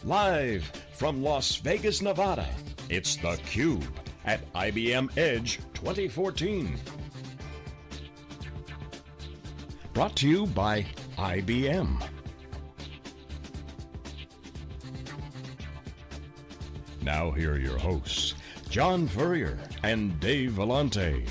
Live from Las Vegas, Nevada, it's theCUBE at IBM Edge 2014. Brought to you by IBM. Now here are your hosts, John Furrier and Dave Vellante.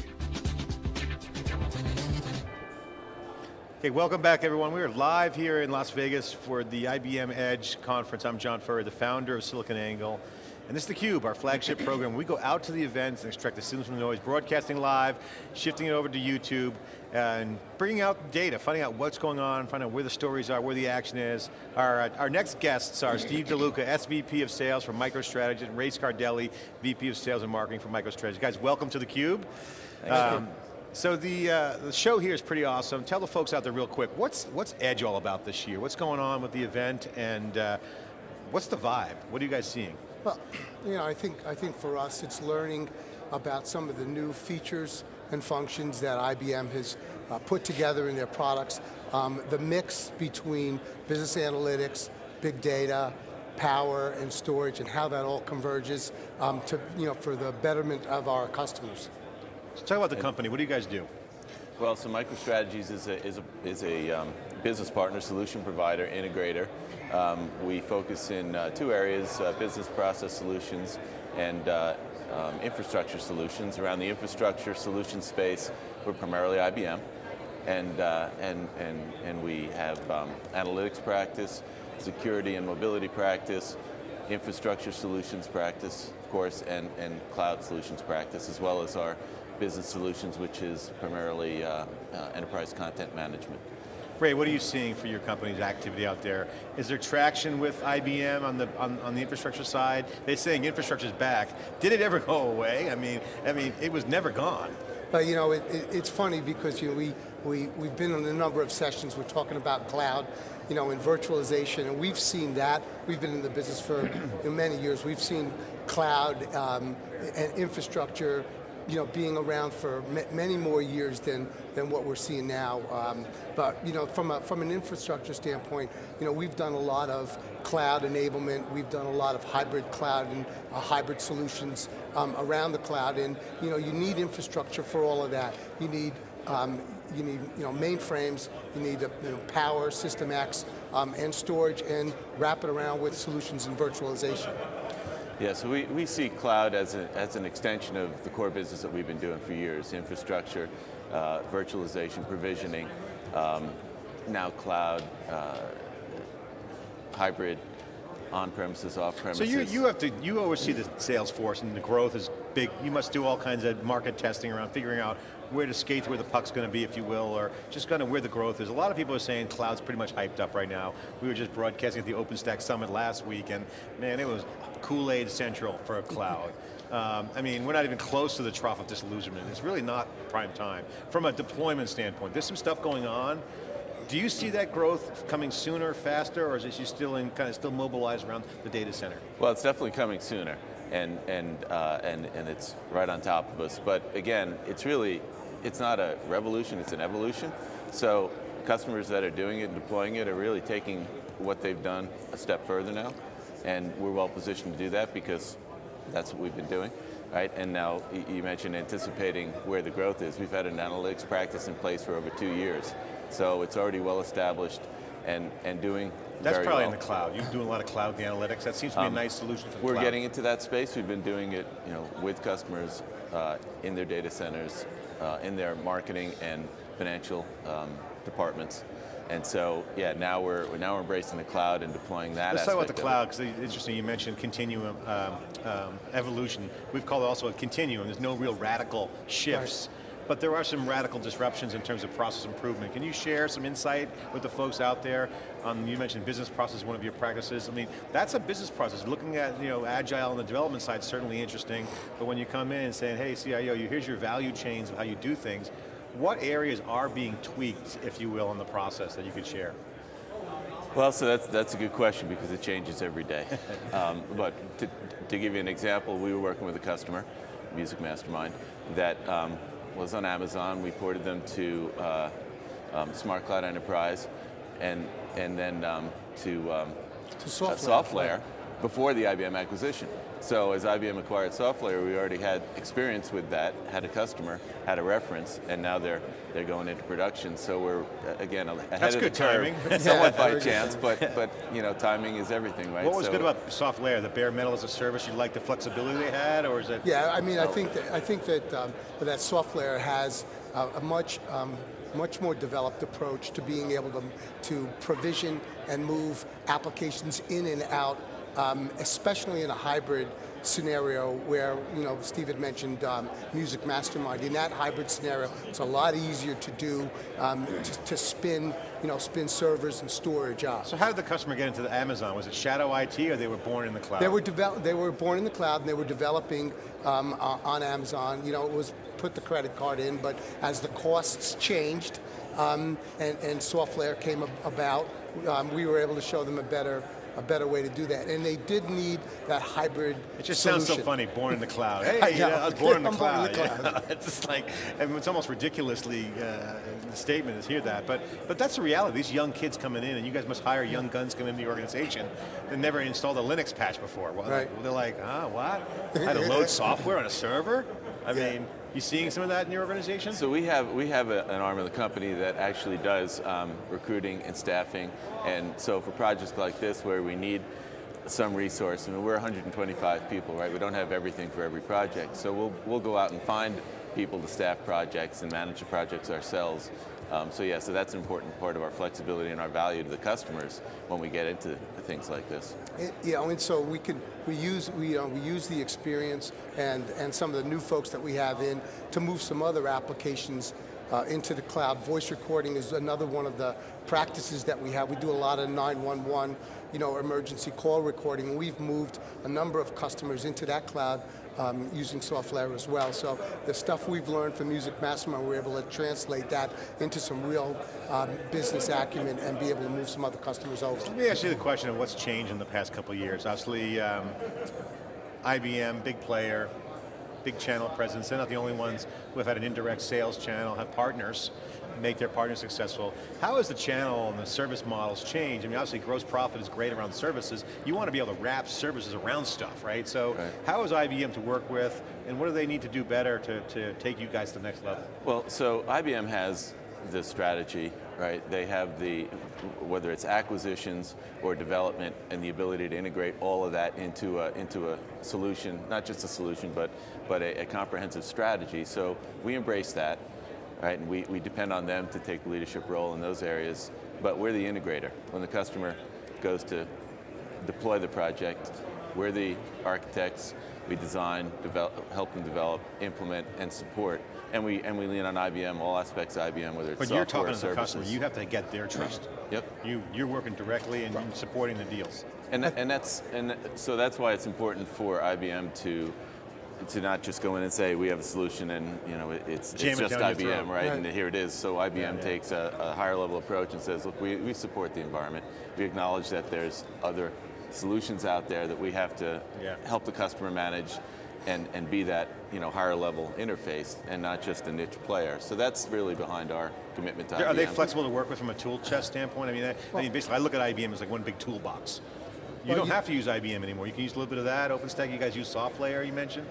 Okay, welcome back everyone. We are live here in Las Vegas for the IBM Edge conference. I'm John Furrier, the founder of SiliconANGLE. And this is theCUBE, our flagship program. We go out to the events and extract the signals from the noise, broadcasting live, shifting it over to YouTube, and bringing out data, finding out what's going on, finding out where the stories are, where the action is. Our next guests are Steve DeLuca, SVP of Sales for Microstrategy, and Ray Scardelli, VP of Sales and Marketing for Microstrategy. Guys, welcome to theCUBE. So the show here is pretty awesome. Tell the folks out there real quick, what's Edge all about this year? What's going on with the event, and what's the vibe? What are you guys seeing? Well, you know, I think for us, it's learning about some of the new features and functions that IBM has put together in their products. The mix between business analytics, big data, power, and storage, and how that all converges for the betterment of our customers. So talk about the company. What do you guys do? Well, so Microstrategy is a business partner, solution provider, integrator. We focus in two areas, business process solutions and infrastructure solutions. Around the infrastructure solution space, we're primarily IBM, and we have analytics practice, security and mobility practice, infrastructure solutions practice, of course, and cloud solutions practice, as well as our business solutions, which is primarily enterprise content management. Ray, what are you seeing for your company's activity out there? Is there traction with IBM on the infrastructure side? They're saying infrastructure's back. Did it ever go away? I mean, it was never gone. You know, it's funny because we've been in a number of sessions. We're talking about cloud, and virtualization, and we've seen that. We've been in the business for many years. We've seen cloud and infrastructure being around for many more years than what we're seeing now. But from an infrastructure standpoint, we've done a lot of cloud enablement. We've done a lot of hybrid cloud and hybrid solutions around the cloud. And you need infrastructure for all of that. You need mainframes. You need power, System X, and storage, and wrap it around with solutions and virtualization. Yeah, so we see cloud as an extension of the core business that we've been doing for years, infrastructure, virtualization, provisioning, now cloud, hybrid, on-premises, off-premises. So you oversee the sales force, and the growth is big. You must do all kinds of market testing around figuring out where to skate to where the puck's going to be, if you will, or just kind of where the growth is. A lot of people are saying cloud's pretty much hyped up right now. We were just broadcasting at the OpenStack Summit last week, and man, it was Kool-Aid Central for a cloud. We're not even close to the trough of disillusionment. It's really not prime time. From a deployment standpoint, there's some stuff going on. Do you see that growth coming sooner, faster, or is it still still mobilized around the data center? Well, it's definitely coming sooner, and it's right on top of us. But again, it's not a revolution, it's an evolution. So customers that are doing it and deploying it are really taking what they've done a step further now, and we're well positioned to do that because that's what we've been doing, right? And now you mentioned anticipating where the growth is. We've had an analytics practice in place for over 2 years. So it's already well established and doing That's very probably well. In the cloud. You're doing a lot of cloud analytics. That seems to be a nice solution for the cloud. We're getting into that space. We've been doing it with customers in their data centers, in their marketing and financial departments. And so, yeah, now we're embracing the cloud and deploying that. Let's talk about the cloud, because it's interesting, you mentioned continuum evolution. We've called it also a continuum. There's no real radical shifts. Right. But there are some radical disruptions in terms of process improvement. Can you share some insight with the folks out there? You mentioned business process, one of your practices. That's a business process. Looking at agile on the development side is certainly interesting, but when you come in and saying, hey CIO, here's your value chains of how you do things, what areas are being tweaked, if you will, in the process that you could share? Well, so that's a good question because it changes every day. But to give you an example, we were working with a customer, Music Mastermind, that was on Amazon. We ported them to Smart Cloud Enterprise, and then to SoftLayer. before the IBM acquisition. So as IBM acquired SoftLayer, we already had experience with that, had a customer, had a reference, and now they're going into production. So we're again ahead of the curve, somewhat by chance, but you know, timing is everything, right? What was good about SoftLayer? The bare metal as a service. You like the flexibility they had, or is it? Yeah, I mean, I think that that SoftLayer has a much more developed approach to being able to provision and move applications in and out, especially in a hybrid scenario where, you know, Steve had mentioned Music Mastermind. In that hybrid scenario, it's a lot easier to do, to spin servers and storage up. So how did the customer get into the Amazon? Was it shadow IT, or they were born in the cloud? They were born in the cloud, and they were developing on Amazon. You know, it was put the credit card in, but as the costs changed and SoftLayer came about, we were able to show them a better way to do that. And they did need that hybrid It just solution. sounds so funny, born in the cloud. Hey, I was born in the I'm born in cloud. the cloud. It's just like, I mean, it's almost ridiculously, the statement is hear that, but that's the reality. These young kids coming in, and you guys must hire young guns coming into the organization that never installed a Linux patch before. Well, right. They're like, what? I had to load software on a server? I mean, you seeing some of that in your organization? So we have an arm of the company that actually does recruiting and staffing, and so for projects like this where we need some resource, I mean, we're 125 people, right? We don't have everything for every project, so we'll go out and find people to staff projects and manage the projects ourselves. So that's an important part of our flexibility and our value to the customers when we get into things like this. And so we use the experience and some of the new folks that we have in to move some other applications into the cloud. Voice recording is another one of the practices that we have. We do a lot of 911, emergency call recording. We've moved a number of customers into that cloud using SoftLayer as well. So the stuff we've learned from Music Mastermind, we're able to translate that into some real business acumen and be able to move some other customers over. Let me ask you the question of what's changed in the past couple of years. Obviously, IBM, big player, big channel presence. They're not the only ones who have had an indirect sales channel, have partners, make their partners successful. How has the channel and the service models changed? I mean, obviously gross profit is great around services. You want to be able to wrap services around stuff, right? So how is IBM to work with, and what do they need to do better to take you guys to the next level? Well, so IBM has the strategy, right? They have whether it's acquisitions or development, and the ability to integrate all of that into a solution, not just a solution, but a comprehensive strategy. So we embrace that. Right, and we depend on them to take the leadership role in those areas, but we're the integrator. When the customer goes to deploy the project, we're the architects. We design, help them develop, implement, and support, and we lean on IBM, all aspects of IBM, whether it's but software you're talking or to the services. customer, you have to get their trust. Yep. You're working directly and supporting the deals. And so that's why it's important for IBM to not just go in and say we have a solution and it's just IBM, right? And here it is. So IBM takes a higher level approach and says, look, we support the environment. We acknowledge that there's other solutions out there that we have to help the customer manage and be that higher level interface and not just a niche player. So that's really behind our commitment to IBM. Are they flexible to work with from a tool chest standpoint? I mean, basically I look at IBM as like one big toolbox. You don't have to use IBM anymore. You can use a little bit of that. OpenStack, you guys use SoftLayer, you mentioned?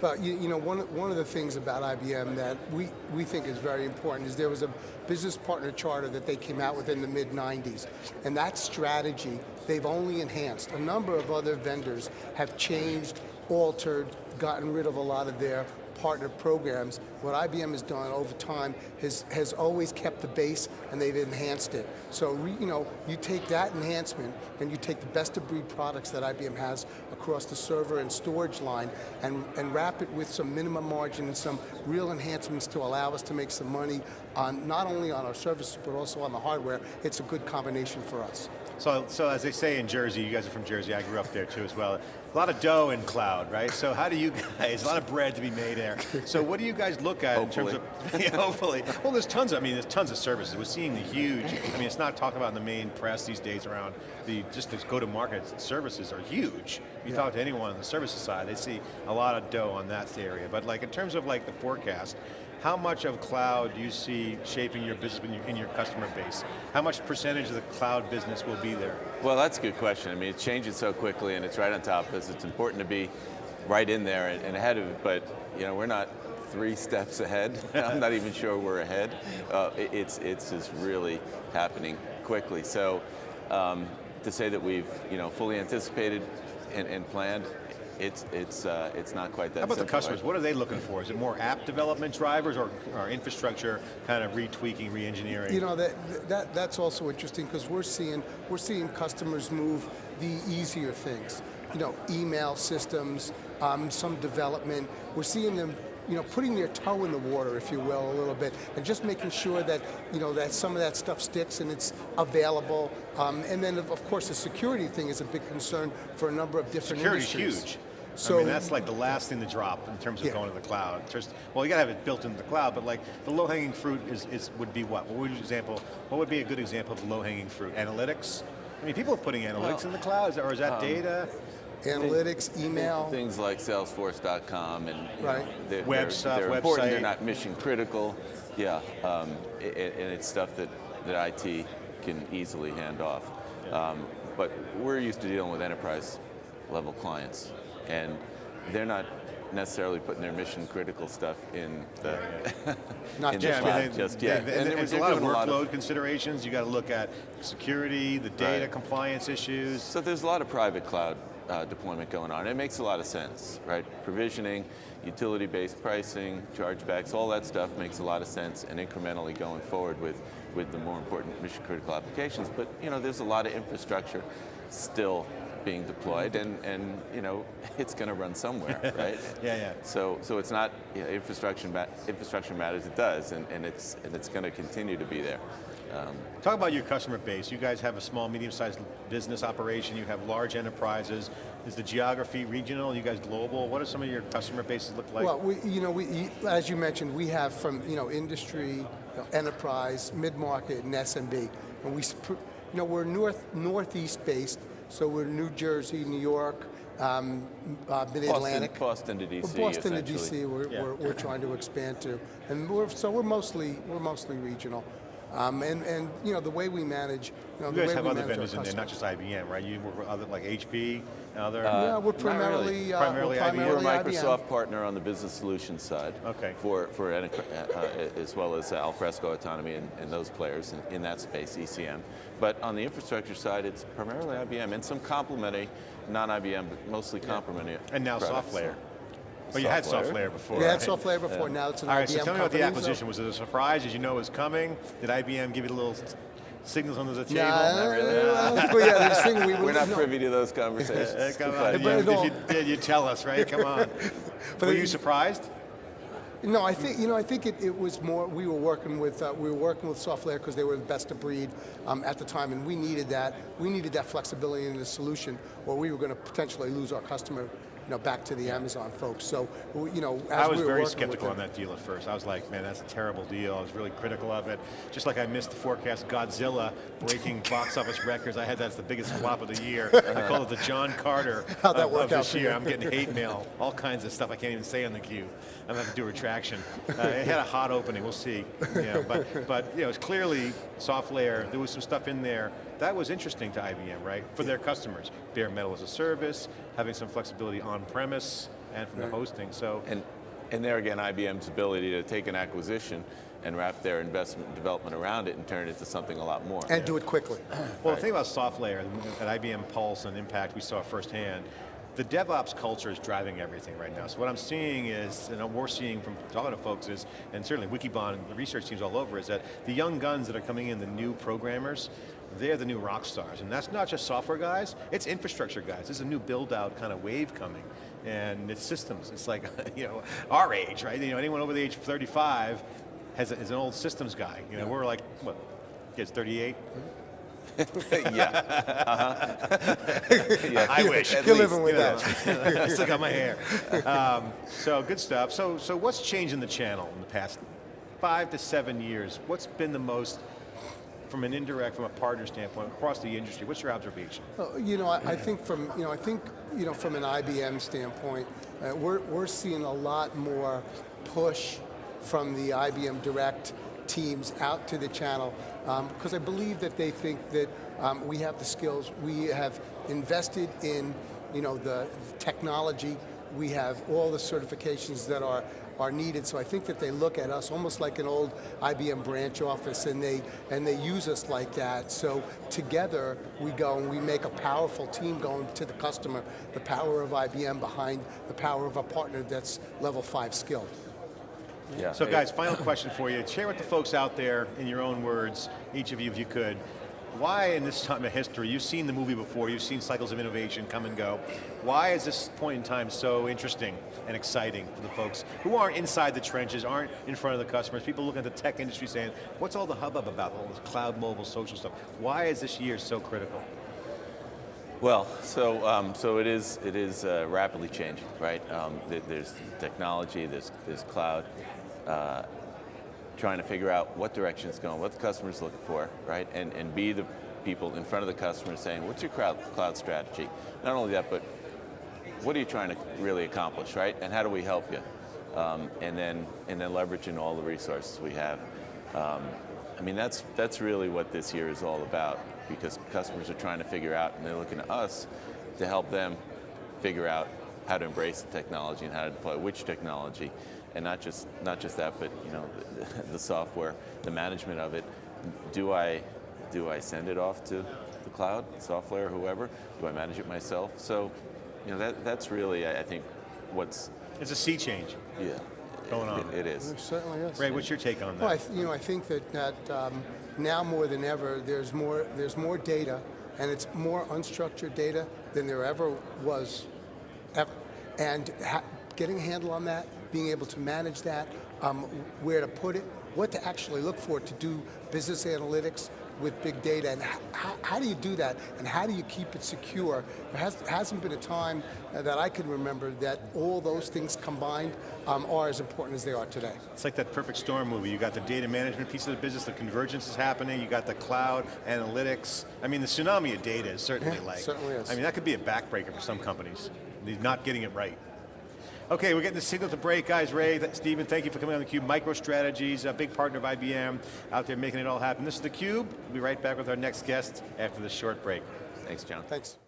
But one of the things about IBM that we think is very important is there was a business partner charter that they came out with in the mid-90s. And that strategy, they've only enhanced. A number of other vendors have changed, altered, gotten rid of a lot of their partner programs. What IBM has done over time has always kept the base, and they've enhanced it. So you take that enhancement and you take the best of breed products that IBM has across the server and storage line and wrap it with some minimum margin and some real enhancements to allow us to make some money on not only on our services but also on the hardware. It's a good combination for us. So as they say in Jersey, you guys are from Jersey, I grew up there too as well. A lot of dough in cloud, right? So how do you guys, a lot of bread to be made there. So what do you guys look at in terms of, hopefully. Well, there's tons of services. We're seeing the huge, it's not talked about in the main press these days around just these go-to-market services are huge. You talk to anyone on the services side, they see a lot of dough on that area. But like in terms of like the forecast, how much of cloud do you see shaping your business in your customer base? How much percentage of the cloud business will be there? Well, that's a good question. I mean, it changes so quickly and it's right on top of us. It's important to be right in there and ahead of it, but we're not 3 steps ahead. I'm not even sure we're ahead. It's just really happening quickly. So to say that we've fully anticipated and planned, it's not quite that. How about the simple, customers? right? What are they looking for? Is it more app development drivers or infrastructure kind of retweaking, re-engineering? That's also interesting because we're seeing customers move the easier things. Email systems, some development. We're seeing them putting their toe in the water, if you will, a little bit, and just making sure that that some of that stuff sticks and it's available. And then, of course, the security thing is a big concern for a number of different industries. Security's huge. So, I mean, that's like the last thing to drop in terms of going to the cloud. Well, you got to have it built into the cloud, but like the low-hanging fruit would be what? What would be a good example of low-hanging fruit? Analytics? I mean, people are putting analytics in the cloud, or is that data? Analytics, email. Things like Salesforce.com and right. They're important, they're not mission critical. Yeah, and it's stuff that IT can easily hand off. But we're used to dealing with enterprise level clients, and they're not necessarily putting their mission critical stuff in the cloud just yet. And there's a lot of workload considerations. You got to look at security, the data compliance issues. So there's a lot of private cloud deployment going on. It makes a lot of sense, right? Provisioning, utility-based pricing, chargebacks, all that stuff makes a lot of sense, and incrementally going forward with the more important mission-critical applications. But there's a lot of infrastructure still being deployed, and it's going to run somewhere, right? Yeah. So it's not infrastructure matters. It does, and it's going to continue to be there. Talk about your customer base. You guys have a small, medium-sized business operation. You have large enterprises. Is the geography regional? Are you guys global? What do some of your customer bases look like? Well, we as you mentioned, we have from industry, enterprise, mid-market, and SMB, and we're northeast based. So we're New Jersey, New York, Mid-Atlantic. Boston to DC. Boston to DC. We're trying to expand to, and we're mostly regional. And the way we manage, you guys have other vendors in there, not just IBM, right? You work with other like HP, and other. Yeah, we're primarily IBM. We're a Microsoft IBM. partner on the business solutions side. Okay. For as well as Alfresco Autonomy and those players in that space, ECM. But on the infrastructure side, it's primarily IBM and some complementary, non-IBM, but mostly complementary. And now products. SoftLayer. But you had SoftLayer before. We had SoftLayer before, now it's an IBM. All right, so tell me about the company, acquisition. Was it a surprise? Did you know it was coming? Did IBM give you a little signals under the table? Not really. We're not privy to those conversations. Come on. If you did, you tell us, right? Come on. Were you surprised? No, I think it was more. We were working with SoftLayer because they were the best of breed at the time, and we needed that. We needed that flexibility in the solution, or we were going to potentially lose our customer. Back to the Amazon folks. So, as I was we were very working skeptical with on that deal at first. I was like, man, that's a terrible deal. I was really critical of it. Just like I missed the forecast Godzilla breaking box office records. I had that's the biggest flop of the year. I call it the John Carter of this year. I'm getting hate mail, all kinds of stuff I can't even say on theCUBE. I'm going to have to do a retraction. It had a hot opening, we'll see. But it's clearly SoftLayer, there was some stuff in there that was interesting to IBM, right? For their customers. Bare metal as a service, having some flexibility on-premise and from the hosting, so. And there again, IBM's ability to take an acquisition and wrap their investment and development around it and turn it into something a lot more. And do it quickly. Well, the thing about SoftLayer, at IBM Pulse and Impact we saw firsthand, the DevOps culture is driving everything right now. So what I'm seeing is, and we're seeing from talking to folks is, and certainly Wikibon and the research teams all over, is that the young guns that are coming in, the new programmers, they're the new rock stars. And that's not just software guys, it's infrastructure guys. This is a new build out kind of wave coming. And it's systems, it's like, our age, right? Anyone over the age of 35 is an old systems guy. We're like, what, kids 38? Yeah. I wish. You're living with that. I still got my hair. So good stuff. So what's changed in the channel in the past 5 to 7 years? What's been the most, from an indirect, from a partner standpoint, across the industry? What's your observation? I think from an IBM standpoint, we're seeing a lot more push from the IBM Direct teams out to the channel, because I believe that they think that we have the skills, we have invested in the technology, we have all the certifications that are needed, so I think that they look at us almost like an old IBM branch office, and they use us like that. So together we go and we make a powerful team going to the customer, the power of IBM behind the power of a partner that's level 5 skilled. Yeah. So guys, final question for you. Share with the folks out there, in your own words, each of you if you could, why in this time of history, you've seen the movie before, you've seen cycles of innovation come and go, why is this point in time so interesting and exciting for the folks who aren't inside the trenches, aren't in front of the customers, people looking at the tech industry saying, what's all the hubbub about, all this cloud, mobile, social stuff? Why is this year so critical? Well, so it is rapidly changing, right? There's technology, there's cloud, trying to figure out what direction it's going, what the customer's looking for, right? And be the people in front of the customer saying, what's your cloud strategy? Not only that, but what are you trying to really accomplish, right? And how do we help you? And then leveraging all the resources we have. I mean, that's really what this year is all about, because customers are trying to figure out, and they're looking to us to help them figure out how to embrace the technology and how to deploy which technology, and not just that, but the software, the management of it. Do I send it off to the cloud, software, whoever? Do I manage it myself? So, that's really, I think, what's... It's a sea change. Yeah. Going on. It is. It certainly is. Ray, what's your take on that? Well, I think that now more than ever, there's more data, and it's more unstructured data than there ever was, ever. And getting a handle on that, being able to manage that, where to put it, what to actually look for to do business analytics with big data, and how do you do that, and how do you keep it secure? There hasn't been a time that I can remember that all those things combined are as important as they are today. It's like that Perfect Storm movie. You got the data management piece of the business, the convergence is happening, you got the cloud, analytics. I mean, the tsunami of data is certainly certainly is. I mean, that could be a backbreaker for some companies. They're not getting it right. Okay, we're getting the signal to break, guys. Ray, Stephen, thank you for coming on theCUBE. Microstrategy, a big partner of IBM, out there making it all happen. This is theCUBE. We'll be right back with our next guest after this short break. Thanks, John. Thanks.